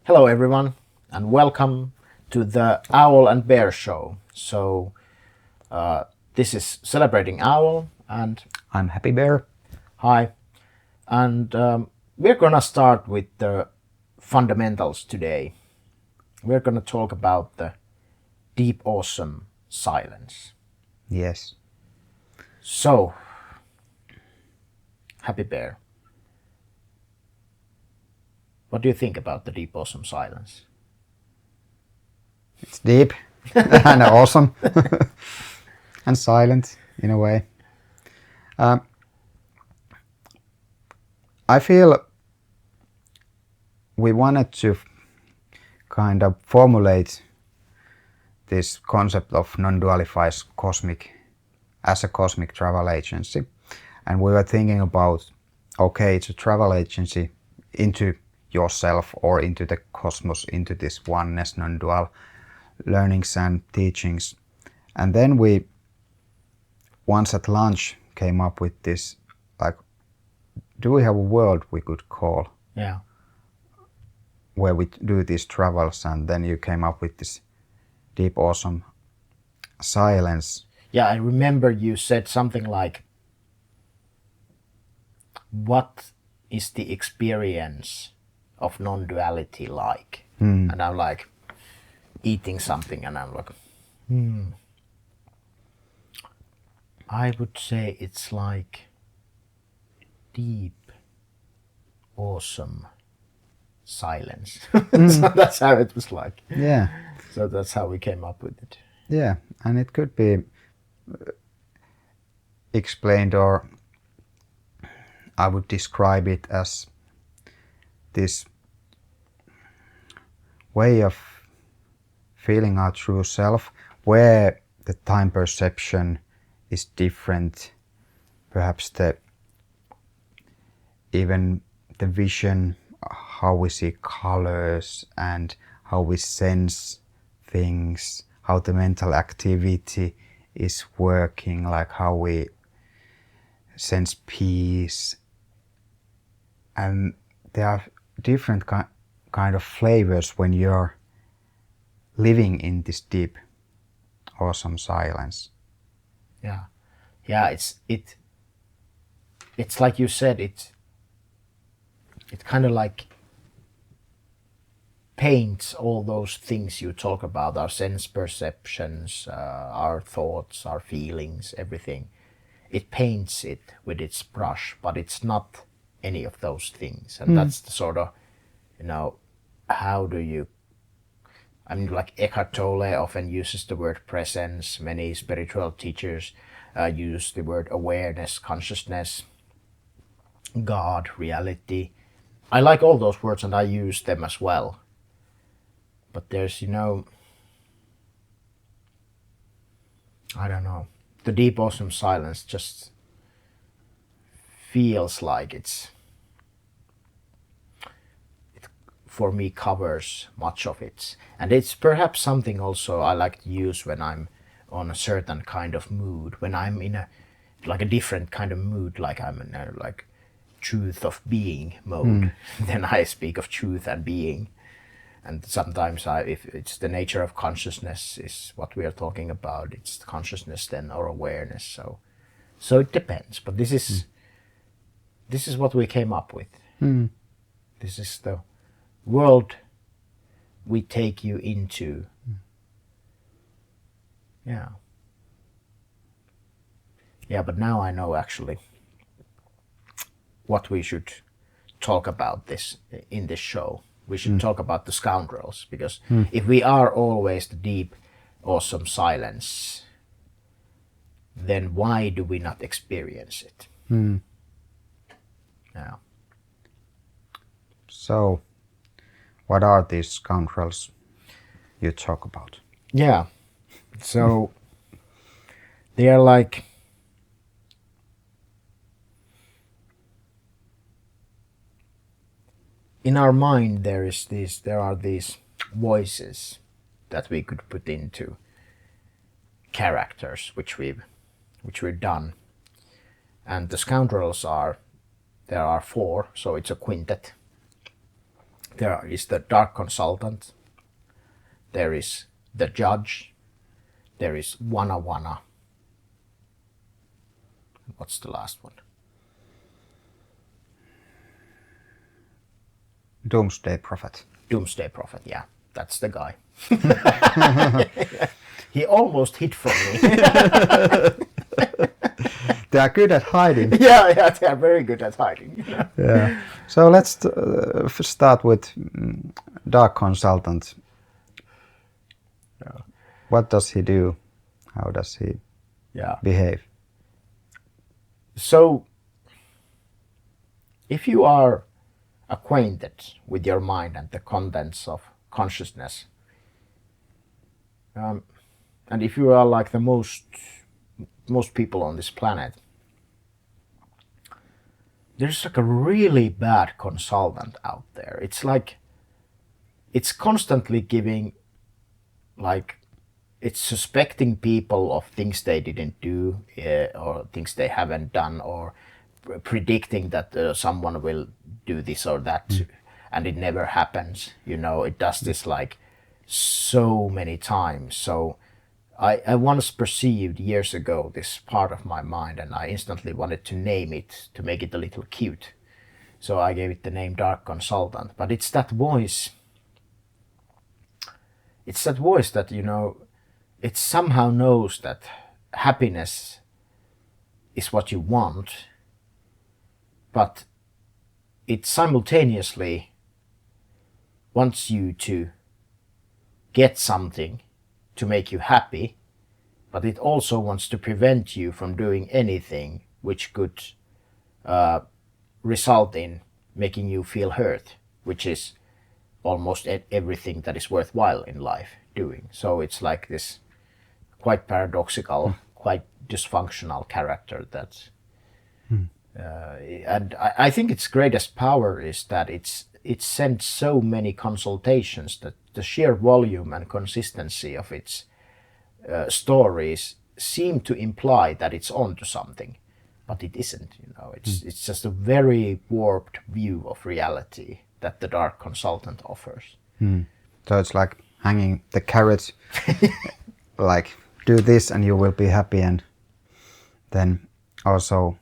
Hello, everyone, and welcome to the Owl and Bear Show. This is Celebrating Owl, and I'm Happy Bear. hi. And we're gonna start with the fundamentals today. We're gonna talk about the deep, awesome silence. Yes. So, Happy Bear, what do you think about the deep, awesome silence? It's deep and awesome and silent in a way. I feel we wanted to kind of formulate this concept of non-dualified cosmic as a cosmic travel agency. And we were thinking about, okay, it's a travel agency into yourself or into the cosmos, into this oneness, non-dual learnings and teachings. And then we, once at lunch, came up with this, like, do we have a world we could call? Yeah. Where we do these travels, and then you came up with this deep, awesome silence. Yeah, I remember you said something like, what is the experience of non-duality like? And I'm like eating something and I'm like, I would say it's like deep, awesome silence. So that's how it was like. Yeah. So that's how we came up with it. Yeah, and it could be explained, or I would describe it as this way of feeling our true self, where the time perception is different, perhaps even the vision, how we see colors and how we sense things, how the mental activity is working, like how we sense peace. And there are different kind of flavors when you're living in this deep, awesome silence. Yeah, it's like you said, it kind of like paints all those things you talk about, our sense perceptions, our thoughts, our feelings, everything. It paints it with its brush, but it's not any of those things. And that's the sort of, how do you, I mean, like Eckhart Tolle often uses the word presence. Many spiritual teachers use the word awareness, consciousness, God, reality. I like all those words and I use them as well. But there's, I don't know, the deep, awesome silence just feels like it for me covers much of it. And it's perhaps something also I like to use when I'm on a certain kind of mood, when I'm in a different kind of mood, like I'm in a like truth of being mode. Then I speak of truth and being. And sometimes if it's the nature of consciousness is what we are talking about, it's consciousness then or awareness. So it depends. But this is what we came up with. This is the world we take you into. Yeah, but now I know actually what we should talk about in this show. We should talk about the Scoundrels, because if we are always the deep, awesome silence, then why do we not experience it? Yeah. So, what are these scoundrels you talk about? Yeah. So they are like, in our mind there are these voices that we could put into characters which we've done. And the Scoundrels there are four, so it's a quintet. There is the dark consultant. There is the judge. There is wanna. What's the last one? Doomsday Prophet. Doomsday Prophet, yeah. That's the guy. He almost hid from me. They are good at hiding. Yeah, they are very good at hiding. Yeah. So let's start with Dark Consultant. What does he do? How does he behave? So, if you are acquainted with your mind and the contents of consciousness, and if you are like the most people on this planet, there's like a really bad consultant out there. It's like it's constantly giving, like, it's suspecting people of things they didn't do, or things they haven't done, or predicting that someone will do this or that, and it never happens. You know, it does this like so many times. So I once perceived years ago this part of my mind, and I instantly wanted to name it to make it a little cute. So I gave it the name Dark Consultant. But it's that voice. It's that voice that, you know, it somehow knows that happiness is what you want, but it simultaneously wants you to get something to make you happy, but it also wants to prevent you from doing anything which could result in making you feel hurt, which is almost everything that is worthwhile in life doing. So it's like this quite paradoxical, quite dysfunctional character that, and I think its greatest power is that it sends so many consultations that the sheer volume and consistency of its stories seem to imply that it's onto something, but it isn't. You know, it's just a very warped view of reality that the Dark Consultant offers. So it's like hanging the carrot, like do this and you will be happy, and then also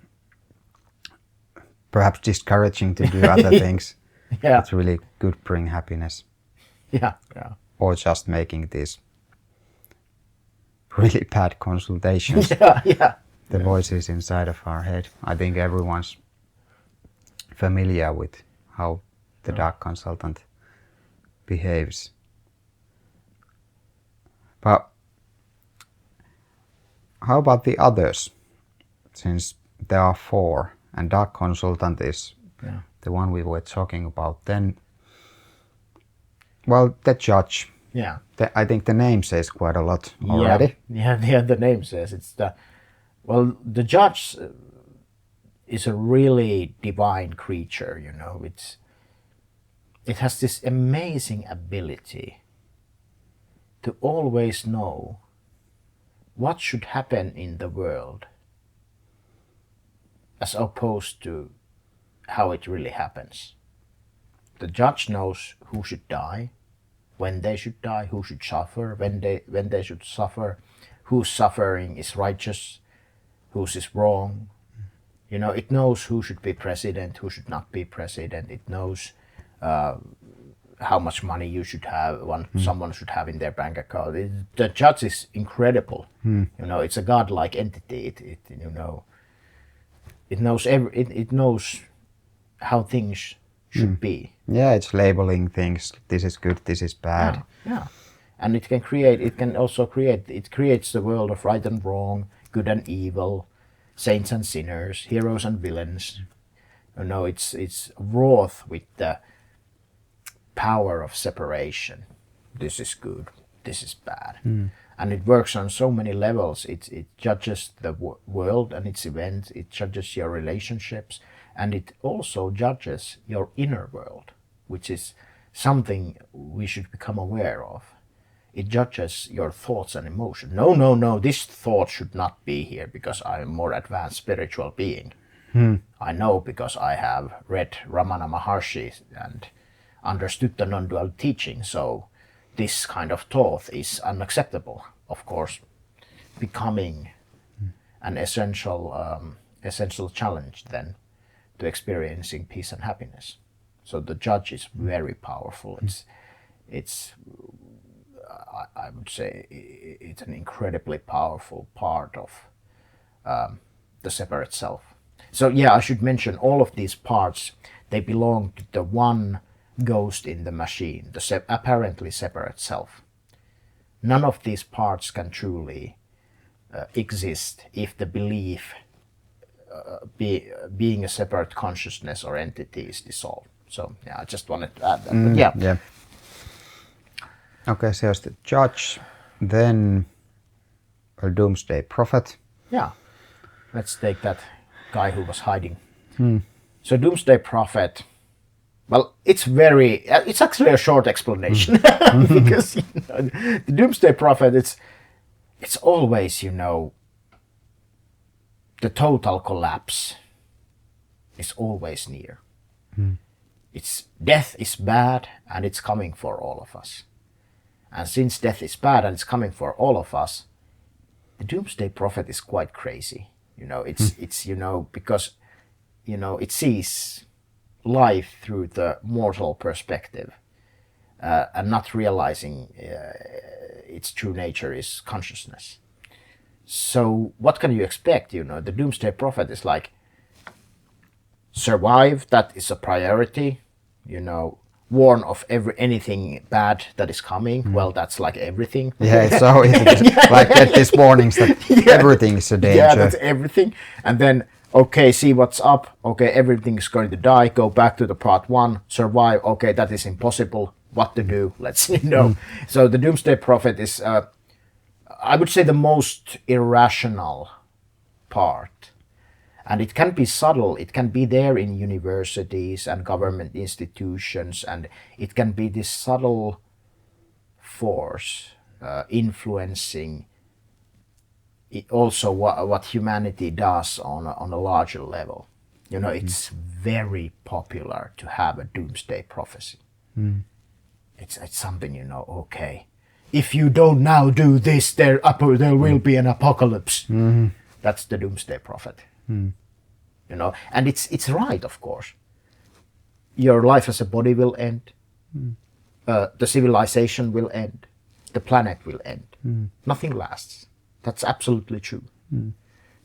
perhaps discouraging to do other things. Yeah. It's really could bring happiness. Yeah. Or just making these really bad consultations. Yeah. The voices inside of our head. I think everyone's familiar with how the Dark Consultant behaves. But how about the others? Since there are 4 and Dark Consultant is the one we were talking about, then, well, the judge. Yeah. I think the name says quite a lot already. Yeah, the name says it's the judge is a really divine creature, you know. It has this amazing ability to always know what should happen in the world as opposed to how it really happens. The judge knows who should die, when they should die, who should suffer, when they should suffer, whose suffering is righteous, whose is wrong. You know, it knows who should be president, who should not be president. It knows how much money you should have, someone should have in their bank account. The judge is incredible. You know, it's a godlike entity. It knows it knows how things should be. Yeah, it's labeling things. This is good, this is bad. Yeah. And it creates the world of right and wrong, good and evil, saints and sinners, heroes and villains. You know, it's wrought with the power of separation. This is good, this is bad. And it works on so many levels. It judges the world and its events, it judges your relationships, and it also judges your inner world, which is something we should become aware of. It judges your thoughts and emotions. No, this thought should not be here because I'm a more advanced spiritual being. I know because I have read Ramana Maharshi and understood the non-dual teaching. So this kind of thought is unacceptable, of course, becoming an essential challenge then to experiencing peace and happiness. So the judge is very powerful. It's I would say it's an incredibly powerful part of the separate self. So yeah, I should mention all of these parts, they belong to the one ghost in the machine, the apparently separate self. None of these parts can truly exist if the belief being a separate consciousness or entity is dissolved. So yeah, I just wanted to add that. But yeah. Yeah. Okay, so the judge, then a Doomsday Prophet. Yeah, let's take that guy who was hiding. So Doomsday Prophet, well, it's actually a short explanation because the Doomsday Prophet, it's always, the total collapse is always near. It's death is bad and it's coming for all of us. And since death is bad and it's coming for all of us, the Doomsday Prophet is quite crazy. It's because it sees life through the mortal perspective and not realizing its true nature is consciousness. So what can you expect? The Doomsday Prophet is like, survive, that is a priority. Warn of anything bad that is coming. Well, that's like everything. Yeah, it's so easy to like get these warnings that everything is a danger. Yeah, that's everything. And then, okay, see what's up. Okay, everything is going to die. Go back to the part 1. Survive. Okay, that is impossible. What to do? Let's So the Doomsday Prophet is, I would say, the most irrational part. And it can be subtle. It can be there in universities and government institutions, and it can be this subtle force influencing also what humanity does on a larger level. It's very popular to have a doomsday prophecy. It's something, okay, if you don't now do this, there will be an apocalypse. That's the Doomsday Prophet. And it's right, of course. Your life as a body will end. The civilization will end. The planet will end. Nothing lasts. That's absolutely true.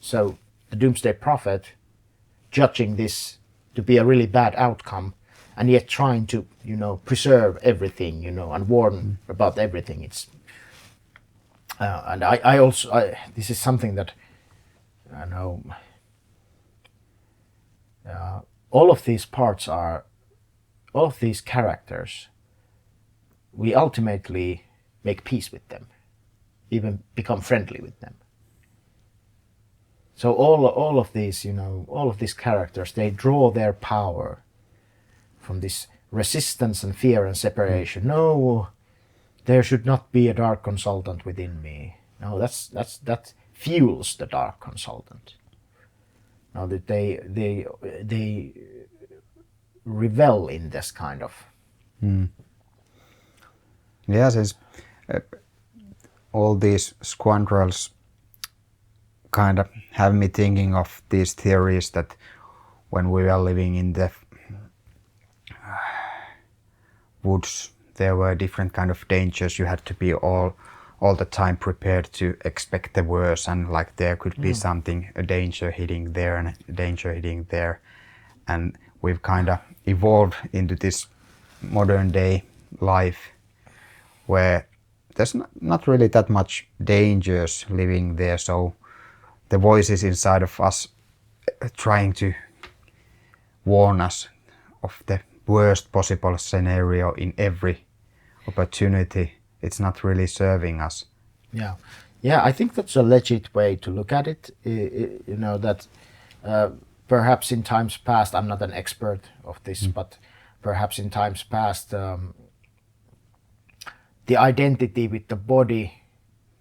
So the Doomsday Prophet, judging this to be a really bad outcome, and yet trying to, preserve everything, and warn about everything. It's and I also this is something that I know. All of these characters, we ultimately make peace with them, even become friendly with them. So all of these characters, they draw their power from this resistance and fear and separation. No, there should not be a dark consultant within me. No, that fuels the dark consultant. Now that they revel in this kind of. Yes, all these scoundrels kind of have me thinking of these theories that when we were living in the woods, there were different kind of dangers. You had to be all the time prepared to expect the worst, and like there could be something, a danger hitting there and a danger hitting there. And we've kind of evolved into this modern day life where there's not really that much dangers living there. So the voices inside of us trying to warn us of the worst possible scenario in every opportunity, it's not really serving us. Yeah, I think that's a legit way to look at it. That perhaps in times past, I'm not an expert of this, but perhaps in times past, the identity with the body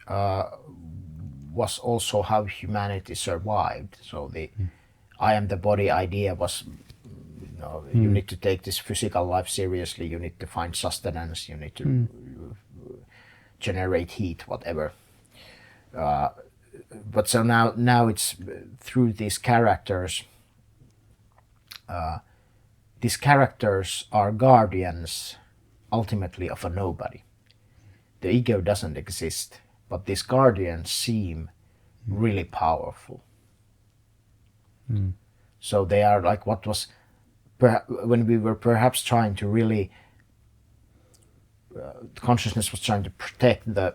was also how humanity survived. So the I am the body idea was You need to take this physical life seriously. You need to find sustenance. You need to generate heat, whatever. But so now it's through these characters. These characters are guardians, ultimately, of a nobody. The ego doesn't exist, but these guardians seem really powerful. So they are like what was when we were perhaps trying to really consciousness was trying to protect the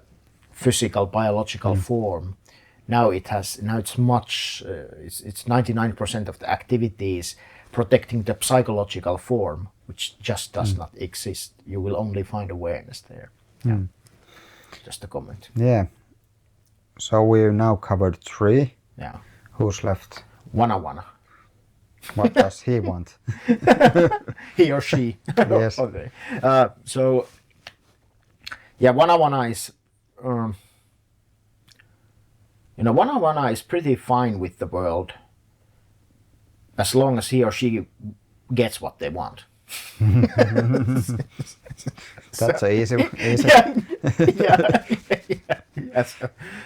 physical biological form. Now it's much it's 99% of the activities protecting the psychological form, which just does not exist. You will only find awareness there. Just a comment. Yeah. So we've now covered 3. Yeah. Who's left? Wana. What does he want? He or she. Yes. Okay. So, yeah, Wana is, Wana is pretty fine with the world as long as he or she gets what they want. That's easy. Yeah. Yes.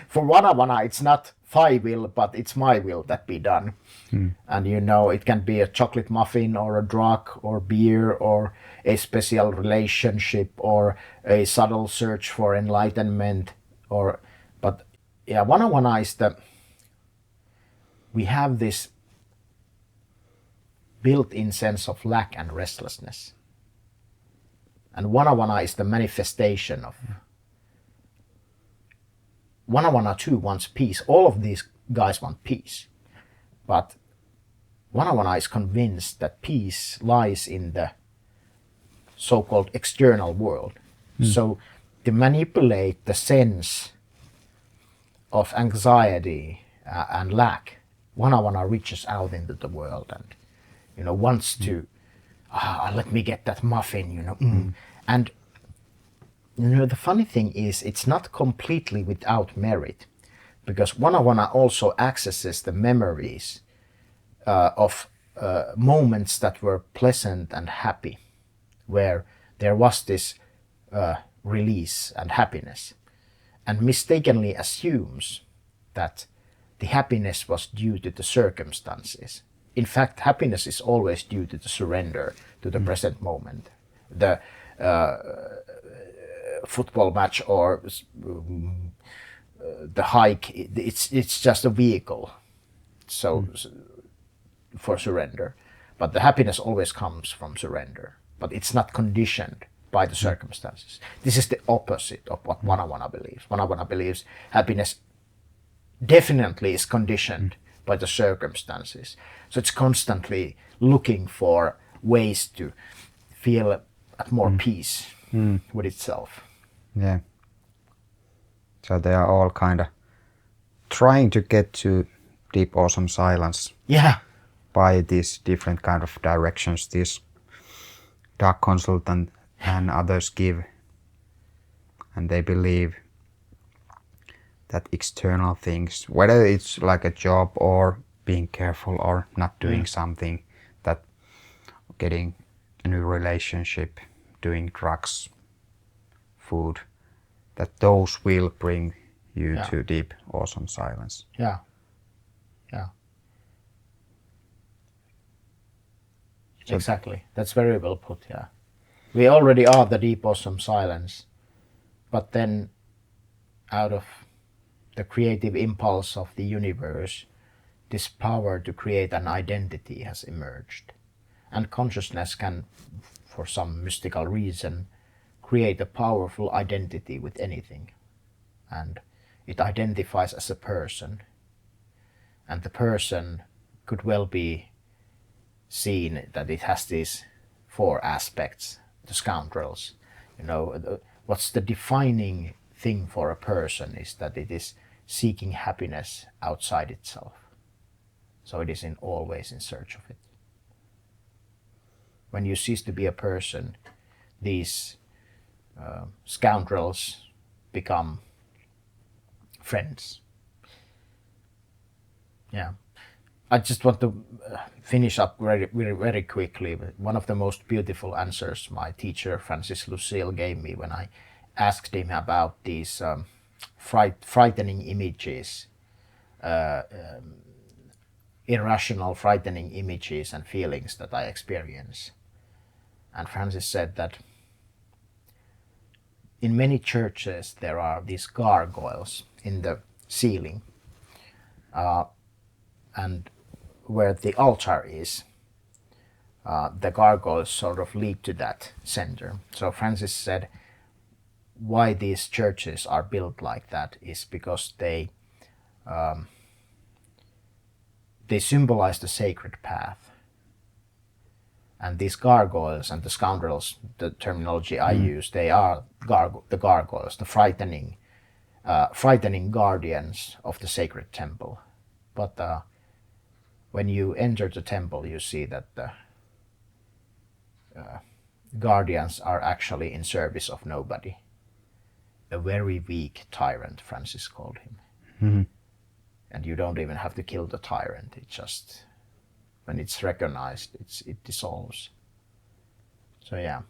For Wana, it's not thy will, but it's my will that be done. And it can be a chocolate muffin or a drug or beer or a special relationship or a subtle search for enlightenment. But yeah, Wana is we have this built-in sense of lack and restlessness. And Wana is the manifestation of. Wana too wants peace. All of these guys want peace. But Wana is convinced that peace lies in the so-called external world. So to manipulate the sense of anxiety and lack, Wana reaches out into the world and wants to let me get that muffin, And the funny thing is it's not completely without merit, because Wana also accesses the memories of moments that were pleasant and happy, where there was this release and happiness, and mistakenly assumes that the happiness was due to the circumstances. In fact, happiness is always due to the surrender to the present moment. The football match or the hike, it's just a vehicle for surrender. But the happiness always comes from surrender, but it's not conditioned by the circumstances. This is the opposite of what Wana believes. Wana believes happiness definitely is conditioned by the circumstances. So it's constantly looking for ways to feel at more peace with itself. Yeah. So they are all kind of trying to get to deep, awesome silence. Yeah. By these different kind of directions this dark consultant and others give. And they believe that external things, whether it's like a job or being careful or not doing something, that getting a new relationship, doing drugs, food, that those will bring you to deep, awesome silence. Yeah. So exactly. That's very well put, yeah. We already are the deep, awesome silence, but then out of the creative impulse of the universe, this power to create an identity has emerged. And consciousness can, for some mystical reason, create a powerful identity with anything. And it identifies as a person. And the person could well be seen that it has these 4 aspects, the scoundrels. What's the defining thing for a person is that it is seeking happiness outside itself. So it is always in search of it. When you cease to be a person, these scoundrels become friends. Yeah. I just want to finish up very quickly. One of the most beautiful answers my teacher Francis Lucille gave me when I asked him about these frightening images, irrational, frightening images and feelings that I experience. And Francis said that in many churches there are these gargoyles in the ceiling, and where the altar is, the gargoyles sort of lead to that center. So Francis said why these churches are built like that is because they symbolize the sacred path. And these gargoyles and the scoundrels, the terminology I use, they are the gargoyles, the frightening guardians of the sacred temple. But when you enter the temple, you see that the guardians are actually in service of nobody. A very weak tyrant, Francis called him. Mm-hmm. And you don't even have to kill the tyrant. It just, when it's recognized, it dissolves. So yeah.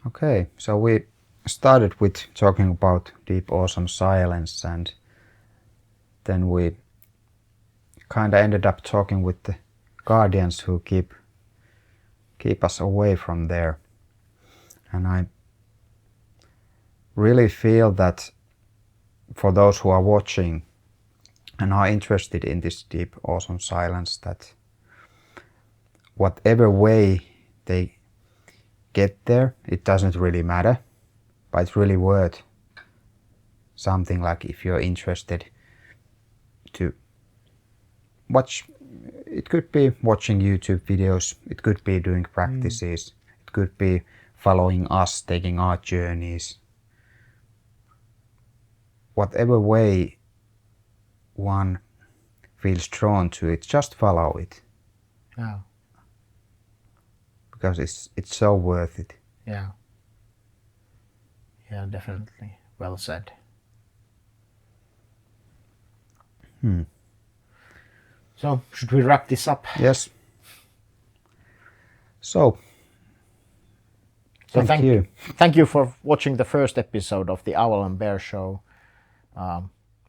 Okay, so we started with talking about deep, awesome silence, and then we kind of ended up talking with the guardians who keep us away from there. And I really feel that for those who are watching and are interested in this deep, awesome silence, that whatever way they get there, it doesn't really matter, but it's really worth something. Like if you're interested to watch, it could be watching YouTube videos, it could be doing practices, it could be following us, taking our journeys. Whatever way one feels drawn to it, just follow it. Yeah. Because it's so worth it. Yeah. Yeah, definitely. Well said. So, should we wrap this up? Yes. So thank you. Thank you for watching the first episode of the Owl and Bear Show.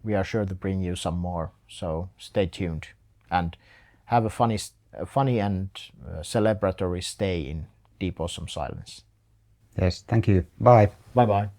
We are sure to bring you some more, so stay tuned and have a funny and celebratory stay in deep awesome silence. Yes, thank you. Bye. Bye bye.